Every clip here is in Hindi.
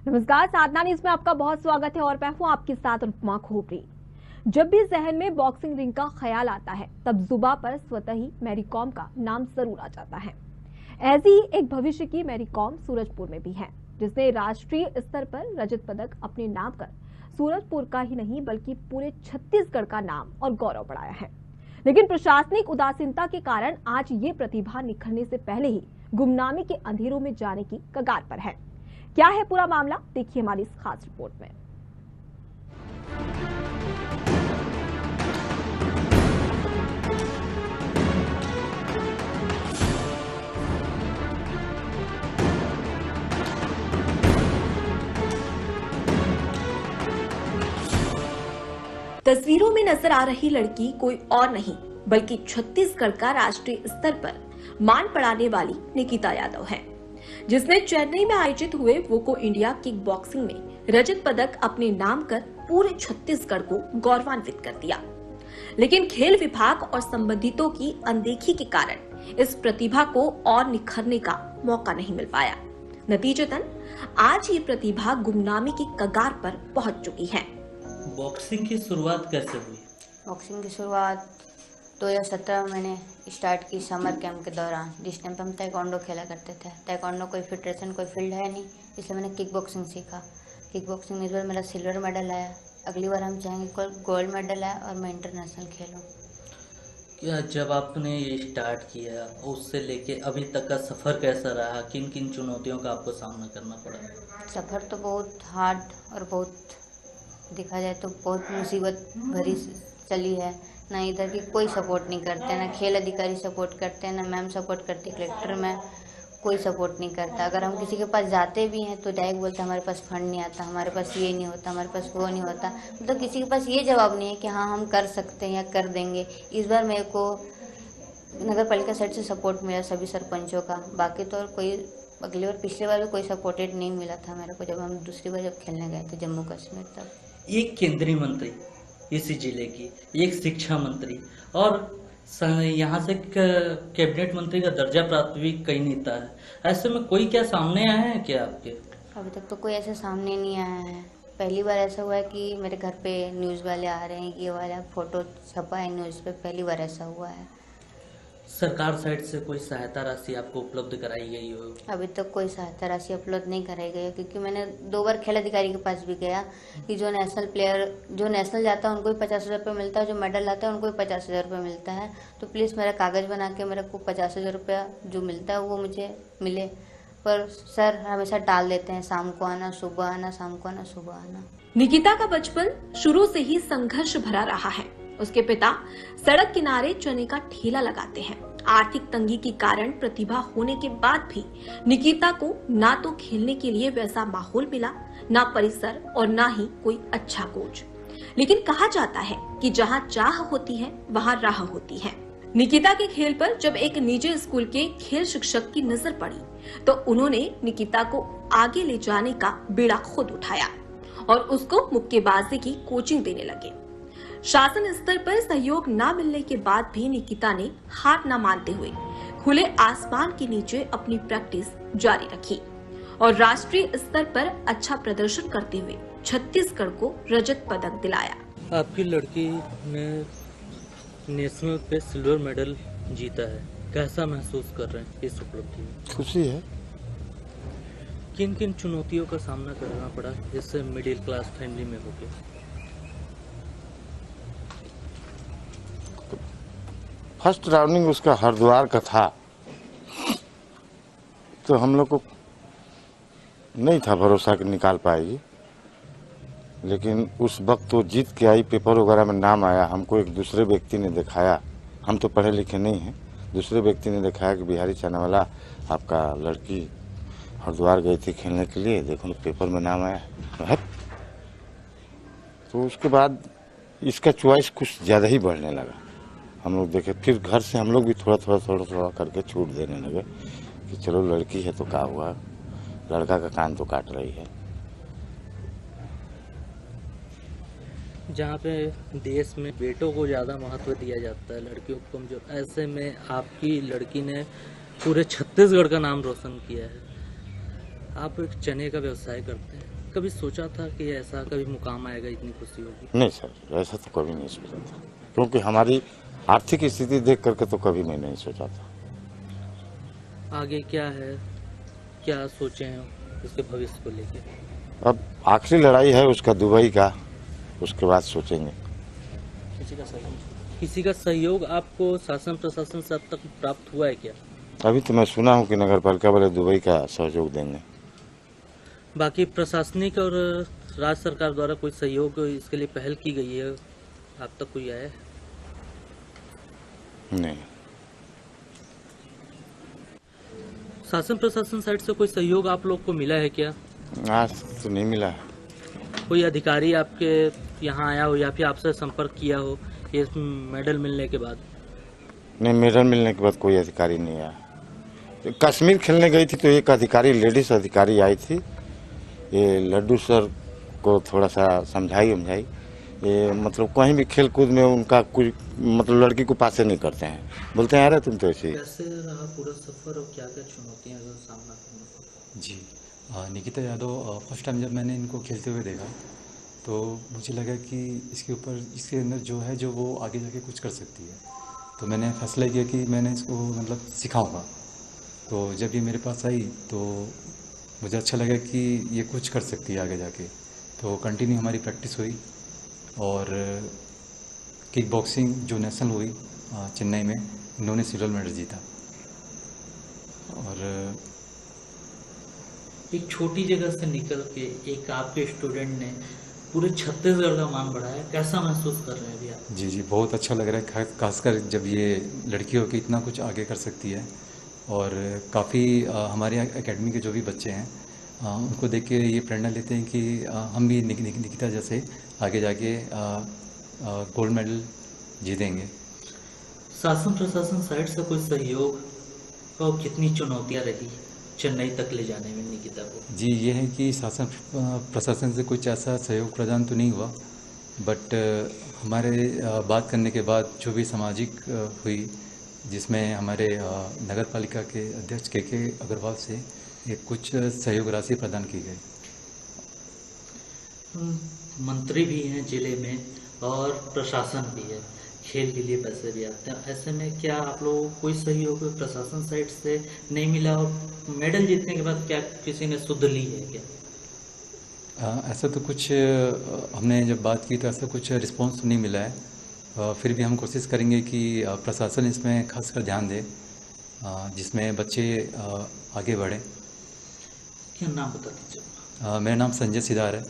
नमस्कार, साधना न्यूज में आपका बहुत स्वागत है और मैं हूं आपके साथ अनुपमा खोपरी। जब भी जहन में बॉक्सिंग रिंग का ख्याल आता है तब जुबां पर स्वतः ही मैरी कॉम का नाम जरूर आ जाता है। ऐसी ही एक भविष्य की मैरी कॉम सूरजपुर में भी है, जिसने राष्ट्रीय स्तर पर रजत पदक अपने नाम कर सूरजपुर का ही नहीं बल्कि पूरे छत्तीसगढ़ का नाम और गौरव बढ़ाया है। लेकिन प्रशासनिक उदासीनता के कारण आज ये प्रतिभा निखरने से पहले ही गुमनामी के अंधेरों में जाने की कगार पर है। क्या है पूरा मामला, देखिए हमारी इस खास रिपोर्ट में। तस्वीरों में नजर आ रही लड़की कोई और नहीं बल्कि छत्तीसगढ़ का राष्ट्रीय स्तर पर मान पड़ाने वाली निकिता यादव है, जिसने चेन्नई में आयोजित हुए वोको इंडिया किक बॉक्सिंग में रजत पदक अपने नाम कर पूरे छत्तीसगढ़ को गौरवान्वित कर दिया। लेकिन खेल विभाग और संबंधितों की अनदेखी के कारण इस प्रतिभा को और निखरने का मौका नहीं मिल पाया। नतीजतन आज ये प्रतिभा गुमनामी की कगार पर पहुंच चुकी है। बॉक्सिंग की शुरुआत कैसे हुई? बॉक्सिंग की शुरुआत 2017 में मैंने स्टार्ट की समर कैंप के दौरान, जिस टाइम पे हम ताइक्वांडो खेला करते थे। ताइक्वांडो कोई फेडरेशन कोई फील्ड है नहीं, इसलिए मैंने किक बॉक्सिंग सीखा। किक बॉक्सिंग में इस बार मेरा सिल्वर मेडल आया। अगली बार हम चाहेंगे कोई गोल्ड मेडल आए और मैं इंटरनेशनल खेलूँ। क्या जब आपने ये स्टार्ट किया उससे लेके अभी तक का सफ़र कैसा रहा? किन किन चुनौतियों का आपको सामना करना पड़ा? सफ़र तो बहुत हार्ड और बहुत, देखा जाए तो बहुत मुसीबत भरी चली है। ना इधर की कोई सपोर्ट नहीं करते, ना खेल अधिकारी सपोर्ट करते हैं, ना मैम सपोर्ट करती, कलेक्टर में कोई सपोर्ट नहीं करता। अगर हम किसी के पास जाते भी हैं तो डायरेक्ट बोलते हमारे पास फंड नहीं आता, हमारे पास ये नहीं होता, हमारे पास वो नहीं होता। मतलब किसी के पास ये जवाब नहीं है कि हाँ हम कर सकते हैं या कर देंगे। इस बार मेरे को नगर पालिका साइड से सपोर्ट मिला, सभी सरपंचों का। बाकी तो और कोई, अगली बार पिछली बार भी कोई सपोर्टेड नहीं मिला था मेरे को, जब हम दूसरी बार जब खेलने गए थे जम्मू कश्मीर तब। एक केंद्रीय मंत्री इसी जिले की, एक शिक्षा मंत्री और यहाँ से कैबिनेट मंत्री का दर्जा प्राप्त भी कई नेता है। ऐसे में कोई क्या सामने आया है क्या आपके? अभी तक तो कोई ऐसे सामने नहीं आया है। पहली बार ऐसा हुआ है कि मेरे घर पे न्यूज़ वाले आ रहे हैं, ये वाला फोटो छपा है न्यूज़ पे, पहली बार ऐसा हुआ है। सरकार साइड से कोई सहायता राशि आपको उपलब्ध कराई गई हो? अभी तक कोई सहायता राशि उपलब्ध नहीं कराई गई है, क्योंकि मैंने 2 बार खेल अधिकारी के पास भी गया कि जो नेशनल प्लेयर, जो नेशनल जाता है उनको भी 50,000 रुपये मिलता है, जो मेडल लाता है उनको भी 50,000 रुपये मिलता है। तो प्लीज़ मेरा कागज़ बना के मेरे को 50,000 रुपया जो मिलता है वो मुझे मिले। पर सर हमेशा टाल देते हैं, शाम को आना, सुबह आना, शाम को आना, सुबह आना। निकिता का बचपन शुरू से ही संघर्ष भरा रहा है। उसके पिता सड़क किनारे चने का ठेला लगाते हैं। आर्थिक तंगी के कारण प्रतिभा होने के बाद भी निकिता को ना तो खेलने के लिए वैसा माहौल मिला, ना परिसर और ना ही कोई अच्छा कोच। लेकिन कहा जाता है कि जहां चाह होती है वहां राह होती है। निकिता के खेल पर जब एक निजी स्कूल के खेल शिक्षक की नजर पड़ी तो उन्होंने निकिता को आगे ले जाने का बीड़ा खुद उठाया और उसको मुक्केबाजी की कोचिंग देने लगे। शासन स्तर पर सहयोग न मिलने के बाद भी निकिता ने हार न मानते हुए खुले आसमान के नीचे अपनी प्रैक्टिस जारी रखी और राष्ट्रीय स्तर पर अच्छा प्रदर्शन करते हुए छत्तीसगढ़ को रजत पदक दिलाया। आपकी लड़की ने नेशनल पे सिल्वर मेडल जीता है, कैसा महसूस कर रहे हैं इस उपलब्धि में? खुशी है। किन किन चुनौतियों का सामना करना पड़ा इससे मिडिल क्लास फैमिली में होके? फर्स्ट राउंडिंग उसका हरिद्वार का था तो हम लोग को नहीं था भरोसा कि निकाल पाएगी, लेकिन उस वक्त वो जीत के आई, पेपर वगैरह में नाम आया। हमको एक दूसरे व्यक्ति ने दिखाया, हम तो पढ़े लिखे नहीं हैं, दूसरे व्यक्ति ने दिखाया कि बिहारी चानावाला आपका लड़की हरिद्वार गई थी खेलने के लिए, देखो पेपर में नाम आया। तो उसके बाद इसका चॉइस कुछ ज़्यादा ही बढ़ने लगा। हम लोग देखे, फिर घर से हम लोग भी थोड़ा थोड़ा करके छूट देने लगे कि चलो लड़की है तो क्या हुआ, लड़का का कान तो काट रही है। जहाँ पे देश में बेटों को ज़्यादा महत्व दिया जाता है, लड़कियों को कमजोर, ऐसे में आपकी लड़की ने पूरे छत्तीसगढ़ का नाम रोशन किया है। आप एक चने का व्यवसाय करते हैं, कभी सोचा था कि ऐसा कभी मुकाम आएगा, इतनी खुशी होगी? नहीं सर, ऐसा तो कभी नहीं सोचा था, क्योंकि हमारी आर्थिक स्थिति देख करके तो कभी मैं नहीं सोचा था। आगे क्या है, क्या सोचे हैं उसके भविष्य को लेके? अब आखिरी लड़ाई है उसका दुबई का, उसके बाद सोचेंगे। किसी का सहयोग आपको शासन प्रशासन से अब तक प्राप्त हुआ है क्या? अभी तो मैं सुना हूँ कि नगर पालिका वाले दुबई का सहयोग देंगे। बाकी प्रशासनिक और राज्य सरकार द्वारा कोई सहयोग इसके लिए पहल की गई है, अब तक कोई आया है? नहीं, शासन प्रशासन साइड से कोई सहयोग आप लोग को मिला है क्या? आज तो नहीं मिला है। कोई अधिकारी आपके यहाँ आया हो या फिर आपसे संपर्क किया हो ये मेडल मिलने के बाद? नहीं, मेडल मिलने के बाद कोई अधिकारी नहीं आया। तो कश्मीर खेलने गई थी तो एक अधिकारी, लेडीज अधिकारी आई थी, ये लड्डू सर को थोड़ा सा समझाई, ये मतलब कहीं भी खेल कूद में उनका कुछ मतलब लड़की को पासे नहीं करते हैं, बोलते हैं अरे तुम तो ऐसे। कैसे रहा पूरा सफर और क्या क्या चुनौतियां का सामना करना पड़ा? जी, निकिता यादव फर्स्ट टाइम जब मैंने इनको खेलते हुए देखा तो मुझे लगा कि इसके अंदर जो है जो वो आगे जाके कुछ कर सकती है, तो मैंने फैसला किया कि मैंने इसको मतलब सिखाऊंगा। तो जब ये मेरे पास आई तो मुझे अच्छा लगा कि ये कुछ कर सकती है आगे जाके, तो कंटिन्यू हमारी प्रैक्टिस हुई और किक बॉक्सिंग जो नेशनल हुई चेन्नई में, इन्होंने सिल्वर मेडल जीता। और एक छोटी जगह से निकल के एक आपके स्टूडेंट ने पूरे छत्तीसगढ़ का मान बढ़ाया, कैसा महसूस कर रहे हैं अभी आप? जी, बहुत अच्छा लग रहा है, खासकर जब ये लड़की हो के इतना कुछ आगे कर सकती है। और काफ़ी हमारे एकेडमी के जो भी बच्चे हैं उनको देख के ये प्रेरणा लेते हैं कि हम भी निकिता जैसे आगे जाके गोल्ड मेडल जीतेंगे। शासन प्रशासन साइड से कोई सहयोग और कितनी चुनौतियां रही चेन्नई तक ले जाने में निकिता को? जी, ये है कि शासन प्रशासन से कुछ ऐसा सहयोग प्रदान तो नहीं हुआ, बट हमारे बात करने के बाद जो भी सामाजिक हुई, जिसमें हमारे नगर पालिका के अध्यक्ष के अग्रवाल से एक कुछ सहयोग राशि प्रदान की गई। मंत्री भी हैं जिले में और प्रशासन भी है, खेल के लिए पैसे भी आते हैं, ऐसे में क्या आप लोगों को कोई सहयोग प्रशासन साइड से नहीं मिला? और मेडल जीतने के बाद क्या किसी ने सुध ली है क्या? ऐसा तो कुछ हमने जब बात की तो ऐसा कुछ रिस्पांस तो नहीं मिला है। फिर भी हम कोशिश करेंगे कि प्रशासन इसमें खासकर ध्यान दे, जिसमें बच्चे आगे बढ़ें। क्या नाम बता दीजिए? मेरा नाम संजय सिदार है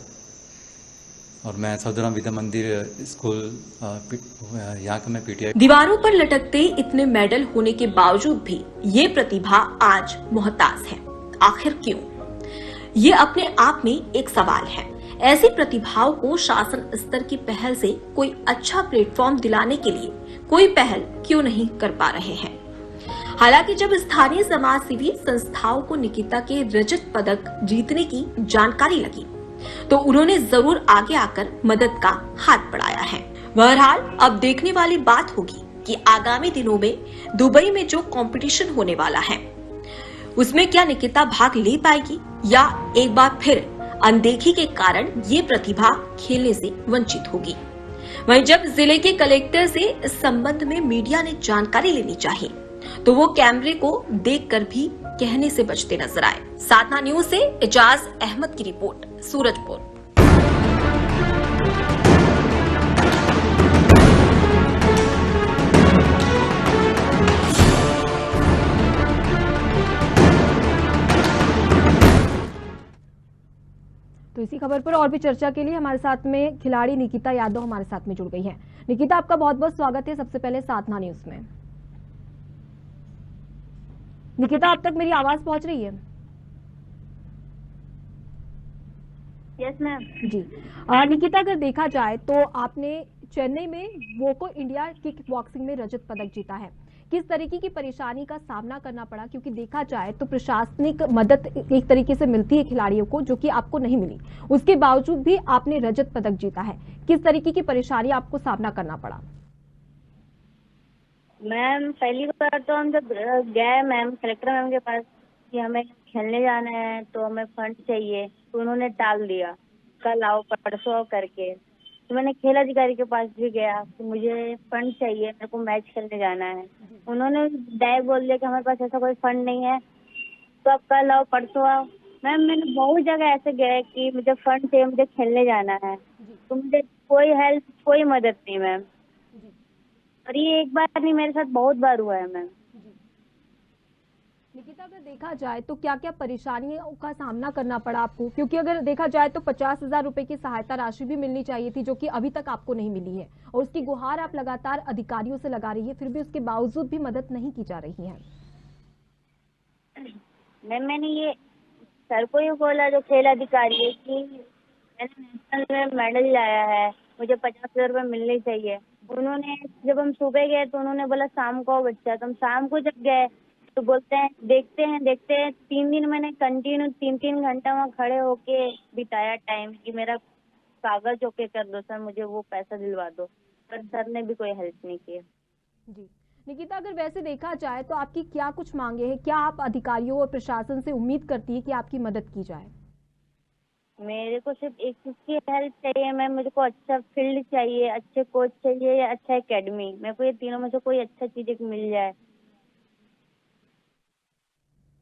और मैं साधुराम विद्या मंदिर स्कूल यहाँ का मैं पीटीआई। दीवारों पर लटकते इतने मेडल होने के बावजूद भी ये प्रतिभा आज मोहताज है। आखिर क्यों? ये अपने आप में एक सवाल है। ऐसी प्रतिभाओं को शासन स्तर की पहल से कोई अच्छा प्लेटफॉर्म दिलाने के लिए कोई पहल क्यों नहीं कर पा रहे हैं? हालांकि जब स्थानीय समाज सेवी संस्थाओं को निकिता के रजत पदक जीतने की जानकारी लगी तो उन्होंने जरूर आगे आकर मदद का हाथ बढ़ाया है। बहरहाल अब देखने वाली बात होगी कि आगामी दिनों में दुबई में जो कंपटीशन होने वाला है उसमें क्या निकिता भाग ले पाएगी या एक बार फिर अनदेखी के कारण ये प्रतिभा खेलने से वंचित होगी। वहीं जब जिले के कलेक्टर से इस संबंध में मीडिया ने जानकारी लेनी चाहिए तो वो कैमरे को देखकर भी कहने से बचते नजर आए। साधना न्यूज से एजाज अहमद की रिपोर्ट, सूरजपुर। तो इसी खबर पर और भी चर्चा के लिए हमारे साथ में खिलाड़ी निकिता यादव हमारे साथ में जुड़ गई हैं। निकिता, आपका बहुत बहुत स्वागत है सबसे पहले साधना न्यूज में। निकिता, अब तक मेरी आवाज पहुंच रही है? Yes ma'am. जी निकिता, अगर देखा जाए तो आपने चेन्नई में वोको इंडिया किक बॉक्सिंग में रजत पदक जीता है। किस तरीके की परेशानी का सामना करना पड़ा? क्योंकि देखा जाए तो प्रशासनिक मदद एक तरीके से मिलती है खिलाड़ियों को, जो कि आपको नहीं मिली, उसके बावजूद भी आपने रजत पदक जीता है। किस तरीके की परेशानी आपको सामना करना पड़ा? मैम पहली बार तो हम जब गए मैम कलेक्टर मैम के पास कि हमें खेलने जाना है तो हमें फंड चाहिए, तो उन्होंने टाल दिया, कल आओ परसों आओ करके। तो मैंने खेल अधिकारी के पास भी गया कि मुझे फंड चाहिए, मेरे को मैच खेलने जाना है। उन्होंने डायरेक्ट बोल दिया कि हमारे पास ऐसा कोई फंड नहीं है, तो आप कल आओ परसों आओ। मैम मैंने बहुत जगह ऐसे गए कि मुझे फंड चाहिए, मुझे खेलने जाना है, तो मुझे कोई हेल्प कोई मदद नहीं मैम। और ये एक बार नहीं, मेरे साथ बहुत बार हुआ है मैम। निकिता, अगर देखा जाए तो क्या क्या परेशानियों का सामना करना पड़ा आपको, क्योंकि अगर देखा जाए तो 50,000 रुपए की सहायता राशि भी मिलनी चाहिए थी जो कि अभी तक आपको नहीं मिली है, और उसकी गुहार आप लगातार अधिकारियों से लगा रही है, फिर भी उसके बावजूद भी मदद नहीं की जा रही है। मैम मैंने ये सर को ये बोला जो खेल अधिकारी है कि मैंने नेशनल में मेडल लाया है, मुझे 50,000 रुपये मिलने चाहिए। उन्होंने जब हम सुबह गए तो उन्होंने बोला शाम को आओ बच्चा, तो हम शाम को जब गए तो बोलते हैं देखते हैं। 3 दिन मैंने कंटिन्यू 3-3 घंटा वहाँ खड़े होके बिताया टाइम कि मेरा कागज ओके कर दो सर, मुझे वो पैसा दिलवा दो, पर सर ने भी कोई हेल्प नहीं की। जी निकिता, अगर वैसे देखा जाए तो आपकी क्या कुछ मांगे हैं, क्या आप अधिकारियों और प्रशासन से उम्मीद करती है कि आपकी मदद की जाए? मेरे को सिर्फ एक चीज की हेल्प चाहिए मैम, मुझे को अच्छा फील्ड चाहिए, अच्छे कोच चाहिए या अच्छा एकेडमी। मेरे को ये तीनों में से कोई अच्छा चीज एक मिल जाए।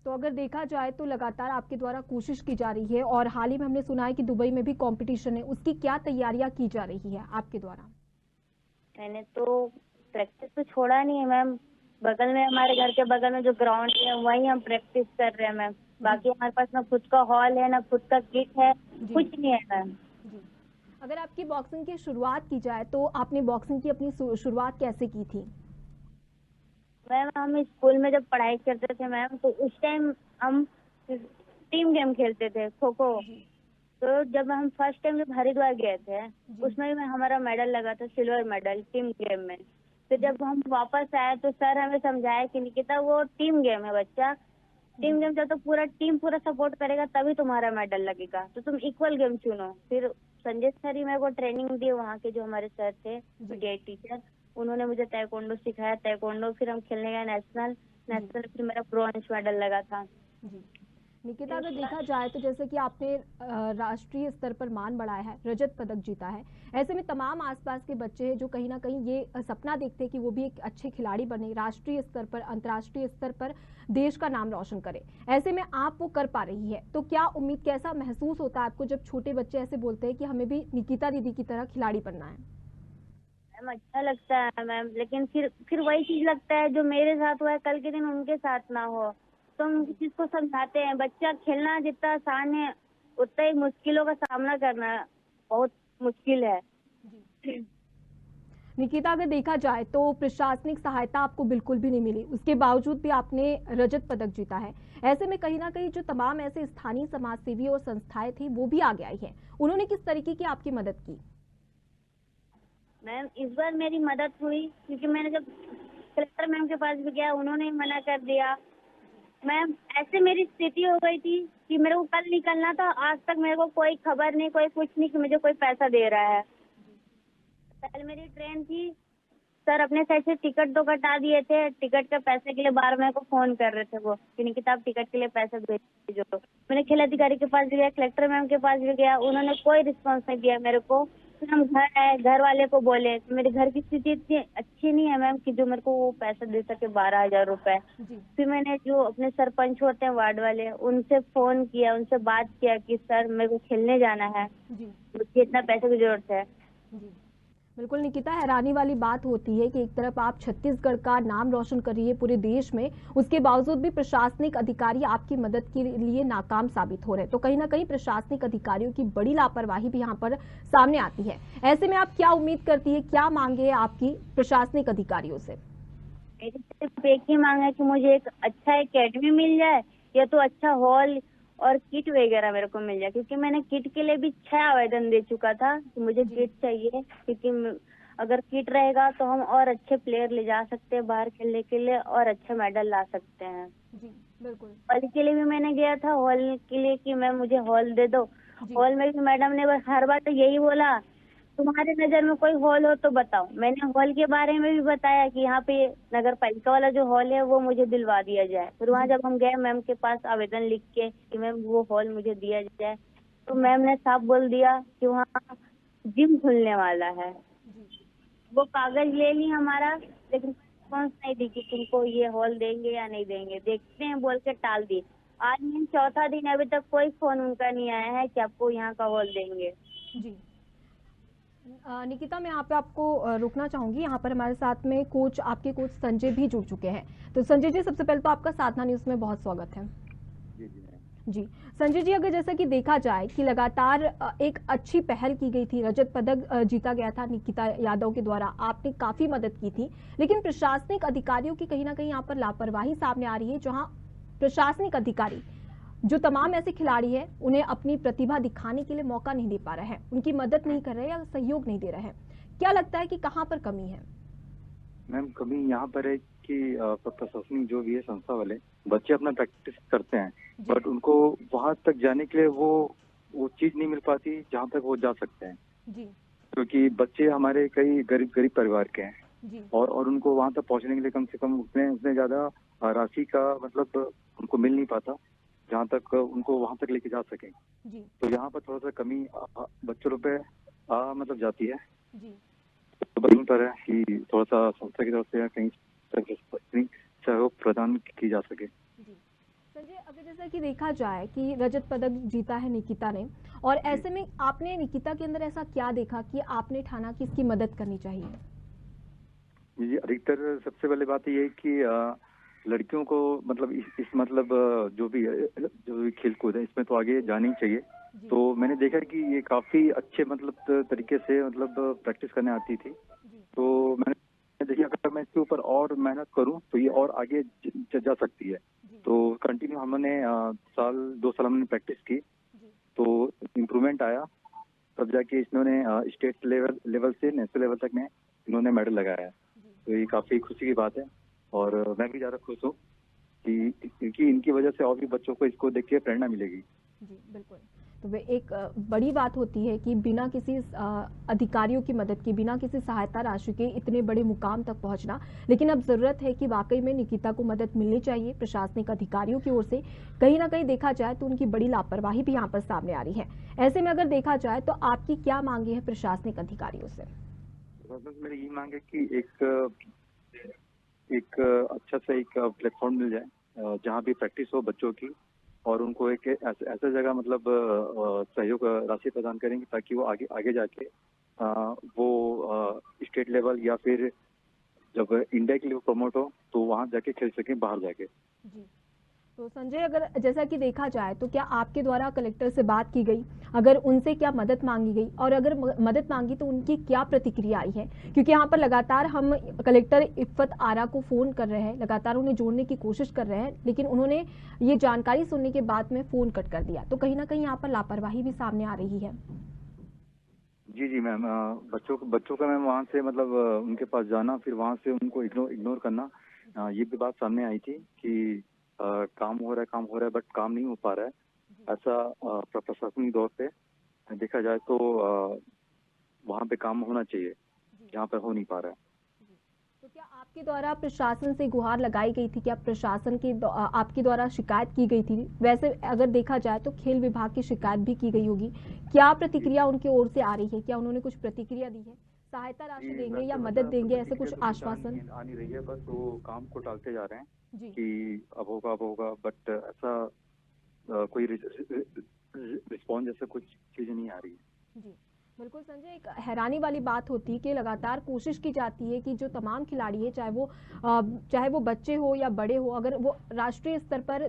तो अगर देखा जाए तो लगातार आपके द्वारा कोशिश की जा रही है, और हाल ही में हमने सुना है कि दुबई में भी कंपटीशन है, उसकी क्या तैयारियां की जा रही है आपके द्वारा? मैंने तो प्रैक्टिस तो छोड़ा नहीं है मैम, बगल में हमारे घर के बगल में जो ग्राउंड है वहीं हम प्रैक्टिस कर रहे हैं मैम। बाकी हमारे पास ना खुद का हॉल है ना खुद का किट है, कुछ नहीं है मैम। जी, अगर आपकी बॉक्सिंग की शुरुआत की जाए तो आपने बॉक्सिंग की अपनी शुरुआत कैसे की थी? मैम हम स्कूल में जब पढ़ाई करते थे मैम, तो उस टाइम हम टीम गेम खेलते थे, खो खो। तो जब हम फर्स्ट टाइम जब हरिद्वार गए थे उसमें भी हमारा मेडल लगा था, सिल्वर मेडल टीम गेम में। तो जब हम वापस आए तो सर हमें समझाया कि निकिता वो टीम गेम है बच्चा, टीम गेम जब तो पूरा सपोर्ट करेगा तभी तुम्हारा मेडल लगेगा, तो तुम इक्वल गेम चुनो। फिर संजय सर ही मेरे को ट्रेनिंग दी, वहाँ के जो हमारे सर थे पीटीआई टीचर, उन्होंने मुझे ताइक्वांडो सिखाया। ताइक्वांडो फिर हम खेलने गए नेशनल, फिर मेरा ब्रॉन्ज मेडल लगा था। जी निकिता, अगर देखा जाए तो जैसे कि आपने राष्ट्रीय स्तर पर मान बढ़ाया है, रजत पदक जीता है, ऐसे में तमाम आसपास के बच्चे हैं जो कहीं ना कहीं ये सपना देखते हैं कि वो भी एक अच्छे खिलाड़ी बने, राष्ट्रीय स्तर पर अंतर्राष्ट्रीय स्तर पर देश का नाम रोशन करे। ऐसे में आप वो कर पा रही है, तो क्या उम्मीद, कैसा महसूस होता है आपको जब छोटे बच्चे ऐसे बोलते हैं कि हमें भी निकिता दीदी की तरह खिलाड़ी बनना है? मैम अच्छा लगता है मैम, लेकिन फिर वही चीज लगता है जो मेरे साथ हुआ है कल के दिन उनके साथ ना हो। तो हम किसी को समझाते हैं बच्चा खेलना जितना आसान है उतना ही मुश्किलों का सामना करना बहुत मुश्किल है। निकिता, अगर देखा जाए तो प्रशासनिक सहायता आपको बिल्कुल भी नहीं मिली, उसके बावजूद भी आपने रजत पदक जीता है। ऐसे में कहीं ना कहीं जो तमाम ऐसे स्थानीय समाज सेवी और संस्थाएं थी वो भी आगे आई हैं, उन्होंने किस तरीके की आपकी मदद की? मैम इस बार मेरी मदद हुई क्योंकि मैंने जब कलेक्टर मैम के पास भी गया उन्होंने मना कर दिया। मैम ऐसे मेरी स्थिति हो गई थी कि मेरे को कल निकलना था, आज तक मेरे को कोई खबर नहीं, कोई कुछ नहीं कि मुझे कोई पैसा दे रहा है। कल मेरी ट्रेन थी, सर अपने साइड से टिकट तो कटा दिए थे, टिकट के पैसे के लिए बार मेरे को फोन कर रहे थे वो कि निकिता आप टिकट के लिए पैसे भेजो। मैंने खेल अधिकारी के पास भी गया, कलेक्टर मैम के पास भी गया, उन्होंने कोई रिस्पॉन्स नहीं दिया मेरे को। फिर हम घर आए, घर वाले को बोले, मेरे घर की स्थिति इतनी अच्छी नहीं है मैम कि जो मेरे को वो पैसा दे सके 12,000 रुपए। फिर मैंने जो अपने सरपंच होते हैं वार्ड वाले उनसे फोन किया, उनसे बात किया कि सर मेरे को खेलने जाना है, मुझे इतना पैसे की जरूरत है। बिल्कुल निकिता, हैरानी वाली बात होती है कि एक तरफ आप छत्तीसगढ़ का नाम रोशन कर रही है पूरे देश में, उसके बावजूद भी प्रशासनिक अधिकारी आपकी मदद के लिए नाकाम साबित हो रहे हैं। तो कहीं ना कहीं प्रशासनिक अधिकारियों की बड़ी लापरवाही भी यहाँ पर सामने आती है। ऐसे में आप क्या उम्मीद करती है, क्या मांगे है आपकी प्रशासनिक अधिकारियों से? मेरी सिर्फ एक ही मांग है कि मुझे एक अच्छा एकेडमी मिल जाए या तो अच्छा हॉल और किट वगैरह मेरे को मिल जाए, क्योंकि मैंने किट के लिए भी 6 आवेदन दे चुका था कि मुझे किट चाहिए, क्योंकि अगर किट रहेगा तो हम और अच्छे प्लेयर ले जा सकते हैं बाहर खेलने के लिए और अच्छे मेडल ला सकते हैं। जी बिल्कुल। हॉल के लिए भी मैंने गया था, हॉल के लिए कि मैम मुझे हॉल दे दो। हॉल में भी मैडम ने हर बार तो यही बोला तुम्हारे नजर में कोई हॉल हो तो बताओ। मैंने हॉल के बारे में भी बताया कि यहाँ पे नगर पालिका वाला जो हॉल है वो मुझे दिलवा दिया जाए। फिर वहाँ जब हम गए मैम के पास आवेदन लिख के कि मैम वो हॉल मुझे दिया जाए, तो मैम ने साफ बोल दिया कि वहाँ जिम खुलने वाला है। वो कागज ले ली हमारा, लेकिन रिस्पॉन्स नहीं दी कि तुमको ये हॉल देंगे या नहीं देंगे, देखते हैं बोल के टाल दी। आज मैम चौथा दिन, अभी तक कोई फोन उनका नहीं आया है कि आपको यहाँ का हॉल देंगे। जी निकिता, मैं यहाँ पे आपको रोकना चाहूंगी। यहाँ पर हमारे साथ में आपके कोच संजय भी जुड़ चुके हैं। तो संजय जी, सबसे पहले तो आपका साधना न्यूज में बहुत स्वागत है। जी संजय जी, अगर जैसा कि देखा जाए कि लगातार एक अच्छी पहल की गई थी, रजत पदक जीता गया था निकिता यादव के द्वारा, आपने काफी मदद की थी, लेकिन प्रशासनिक अधिकारियों की कहीं ना कहीं यहाँ पर लापरवाही सामने आ रही है, जहां प्रशासनिक अधिकारी जो तमाम ऐसे खिलाड़ी हैं उन्हें अपनी प्रतिभा दिखाने के लिए मौका नहीं दे पा रहे हैं, उनकी मदद नहीं कर रहे हैं या सहयोग नहीं दे रहे हैं। क्या लगता है कि कहाँ पर कमी है? मैम, कमी यहाँ पर है कि प्रशासनिक जो भी है संस्था वाले बच्चे अपना प्रैक्टिस करते हैं, बट उनको वहां तक जाने के लिए वो चीज नहीं मिल पाती जहाँ तक वो जा सकते हैं जी। क्योंकि बच्चे हमारे कई गरीब परिवार के हैं जी। और उनको वहां तक पहुंचने के लिए कम से कम उतने ज्यादा राशि का मतलब उनको मिल नहीं पाता जहाँ तक उनको वहां तक लेके जा सके। जी। तो यहाँ पर थोड़ा सा कमी बच्चों पे मतलब जाती है। जी। तो वहीं पर है कि थोड़ा सा संस्था की तरफ से कहीं सहयोग प्रदान की जा सके। जी संजय, अगर जैसा कि देखा जाए कि रजत पदक जीता है निकिता ने, और ऐसे में आपने निकिता के अंदर ऐसा क्या देखा कि आपने ठाना कि इसकी मदद करनी चाहिए? जी, अधिकतर सबसे पहले बात ये है कि लड़कियों को मतलब इस मतलब जो भी खेल कूद है इसमें तो आगे जाना ही चाहिए। तो मैंने देखा कि ये काफी अच्छे मतलब तरीके से मतलब प्रैक्टिस करने आती थी। तो मैंने देखा अगर मैं इसके ऊपर और मेहनत करूं तो ये और आगे जा सकती है। तो कंटिन्यू हमने 2 साल हमने प्रैक्टिस की, तो इम्प्रूवमेंट आया, तब जाके इन्होंने स्टेट लेवल से नेशनल लेवल तक में इन्होंने मेडल लगाया है। तो ये काफी खुशी की बात है और मैं भी ज्यादा खुश हूँ कि क्योंकि इनकी वजह से और भी बच्चों को इसको देख के प्रेरणा मिलेगी। जी बिल्कुल। तो वे एक बड़ी बात होती है कि बिना किसी अधिकारियों की मदद के, बिना किसी सहायता राशि के इतने बड़े मुकाम तक पहुंचना, लेकिन अब जरूरत है कि वाकई में निकिता को मदद मिलनी चाहिए प्रशासनिक अधिकारियों की ओर से। कहीं ना कहीं देखा जाए तो उनकी बड़ी लापरवाही भी यहाँ पर सामने आ रही है। ऐसे में अगर देखा जाए तो आपकी क्या मांगे है प्रशासनिक अधिकारियों से? मेरी यही मांग है कि एक अच्छा सा एक प्लेटफॉर्म मिल जाए जहाँ भी प्रैक्टिस हो बच्चों की, और उनको एक ऐसा जगह मतलब सहयोग राशि प्रदान करेंगे ताकि वो आगे जाके वो स्टेट लेवल या फिर जब इंडिया के लिए प्रमोट हो तो वहाँ जाके खेल सकें बाहर जाके। जी। तो संजय, अगर जैसा कि देखा जाए तो क्या आपके द्वारा कलेक्टर से बात की गई, अगर उनसे क्या मदद मांगी गई, और अगर मदद मांगी तो उनकी क्या प्रतिक्रिया आई है? क्योंकि यहाँ पर लगातार हम कलेक्टर इफ्फत आरा को फोन कर रहे हैं, लगातार उन्हें जोड़ने की कोशिश कर रहे हैं, लेकिन उन्होंने ये जानकारी सुनने के बाद में फोन कट कर दिया। तो कहीं ना कहीं यहाँ पर लापरवाही भी सामने आ रही है। जी मैम, बच्चों का मैम वहाँ से मतलब उनके पास जाना, फिर वहाँ से उनको इग्नोर करना, ये भी बात सामने आई थी कि काम हो रहा है बट काम नहीं हो पा रहा है। ऐसा प्रशासनिक दौर पे देखा जाए तो वहाँ पे काम होना चाहिए जहाँ पे हो नहीं पा रहा है। तो क्या आपके द्वारा प्रशासन से गुहार लगाई गई थी? क्या प्रशासन की आपके द्वारा शिकायत की गई थी? वैसे अगर देखा जाए तो खेल विभाग की शिकायत भी की गई होगी, क्या प्रतिक्रिया उनकी ओर से आ रही है? क्या उन्होंने कुछ प्रतिक्रिया दी है? सहायता राशि देंगे या मदद देंगे, ऐसे कुछ आश्वासन? आ नहीं रही है, बस वो काम को टालते जा रहे हैं कि अब होगा, बट ऐसा कोई रिस्पॉन्स जैसे कुछ चीजें नहीं आ रही है। जी बिल्कुल संजय, एक हैरानी वाली बात होती है कि लगातार कोशिश की जाती है कि जो तमाम खिलाड़ी है, चाहे वो बच्चे हो या बड़े हो, अगर वो राष्ट्रीय स्तर पर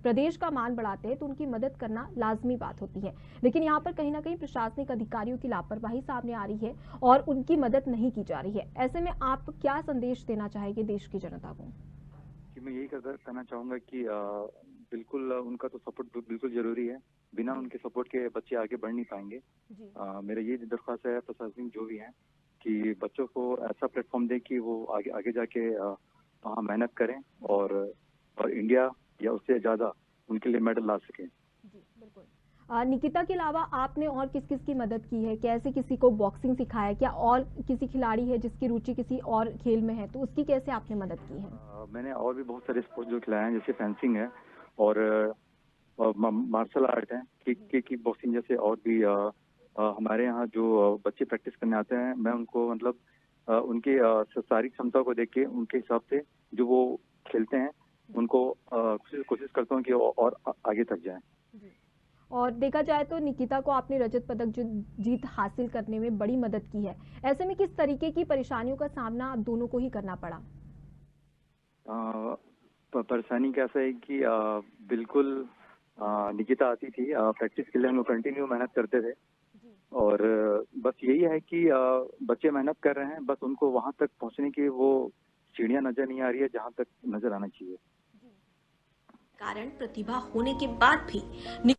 प्रदेश का मान बढ़ाते हैं तो उनकी मदद करना लाजमी बात होती है। लेकिन यहाँ पर कहीं ना कहीं प्रशासनिक अधिकारियों की लापरवाही सामने आ रही है और उनकी मदद नहीं की जा रही है। ऐसे में आप क्या संदेश देना चाहेंगे देश की जनता को? कि मैं यही कहना चाहूंगा कि बिल्कुल उनका तो सपोर्ट बिल्कुल जरूरी है, बिना उनके सपोर्ट के बच्चे आगे बढ़ नहीं पाएंगे। मेरा ये दरख्वास्त है प्रशासनिक जो भी है कि बच्चों को ऐसा प्लेटफॉर्म दे कि वो आगे जाके वहाँ मेहनत करें और इंडिया या उससे ज्यादा उनके लिए मेडल ला सकें। जी बिल्कुल। निकिता के अलावा आपने और किस किस की मदद की है? कैसे किसी को बॉक्सिंग सिखाया? क्या और किसी खिलाड़ी है जिसकी रुचि किसी और खेल में है, तो उसकी कैसे आपने मदद की है? मैंने और भी बहुत सारे स्पोर्ट्स जो खिलाए हैं, जैसे फेंसिंग है और मार्शल आर्ट है, किक बॉक्सिंग जैसे, और भी हमारे यहाँ जो बच्चे प्रैक्टिस करने आते हैं, मैं उनको मतलब उनकी शारीरिक क्षमता को देख के उनके हिसाब से जो वो खेलते हैं उनको कोशिश करता हूँ कि और आगे तक जाए। और देखा जाए तो निकिता को आपने रजत पदक जीत हासिल करने में बड़ी मदद की है। ऐसे में किस तरीके की परेशानियों का सामना आप दोनों को ही करना पड़ा? परेशानी कैसा है कि बिल्कुल निकिता आती थी, प्रैक्टिस के लिए हम लोग कंटिन्यू मेहनत करते थे, और बस यही है कि बच्चे मेहनत कर रहे हैं, बस उनको वहां तक पहुंचने की वो सीढ़ियां नजर नहीं आ रही है जहां तक नजर आना चाहिए। कारण प्रतिभा होने के बाद भी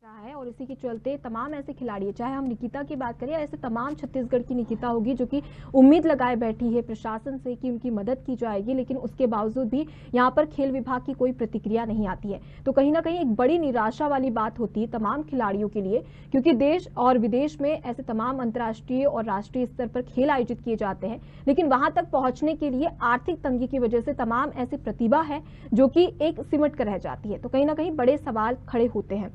रहा है, और इसी के चलते तमाम ऐसे खिलाड़ी, चाहे हम निकिता की बात करें, ऐसे तमाम छत्तीसगढ़ की निकिता होगी जो कि उम्मीद लगाए बैठी है प्रशासन से कि उनकी मदद की जाएगी, लेकिन उसके बावजूद भी यहाँ पर खेल विभाग की कोई प्रतिक्रिया नहीं आती है। तो कहीं ना कहीं एक बड़ी निराशा वाली बात होती है तमाम खिलाड़ियों के लिए, क्योंकि देश और विदेश में ऐसे तमाम अंतर्राष्ट्रीय और राष्ट्रीय स्तर पर खेल आयोजित किए जाते हैं, लेकिन वहां तक पहुंचने के लिए आर्थिक तंगी की वजह से तमाम ऐसी प्रतिभा है जो कि एक सिमट कर रह जाती है। तो कहीं ना कहीं बड़े सवाल खड़े होते हैं।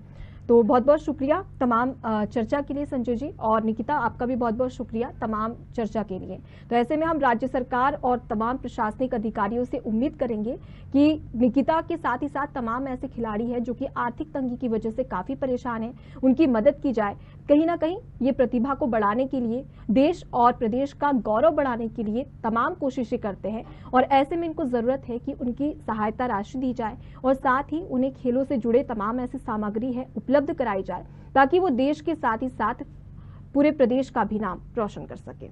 तो बहुत बहुत शुक्रिया तमाम चर्चा के लिए संजय जी, और निकिता आपका भी बहुत बहुत शुक्रिया तमाम चर्चा के लिए। तो ऐसे में हम राज्य सरकार और तमाम प्रशासनिक अधिकारियों से उम्मीद करेंगे कि निकिता के साथ ही साथ तमाम ऐसे खिलाड़ी हैं जो कि आर्थिक तंगी की वजह से काफी परेशान हैं, उनकी मदद की जाए। कहीं ना कहीं ये प्रतिभा को बढ़ाने के लिए, देश और प्रदेश का गौरव बढ़ाने के लिए तमाम कोशिशें करते हैं, और ऐसे में इनको जरूरत है कि उनकी सहायता राशि दी जाए, और साथ ही उन्हें खेलों से जुड़े तमाम ऐसी सामग्री है उपलब्ध कराई जाए, ताकि वो देश के साथ ही साथ पूरे प्रदेश का भी नाम रोशन कर सके।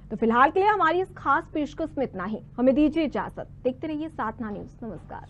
तो फिलहाल के लिए हमारी इस खास पेशकश में इतना ही। हमें दीजिए इजाजत। देखते रहिए साधना न्यूज। नमस्कार।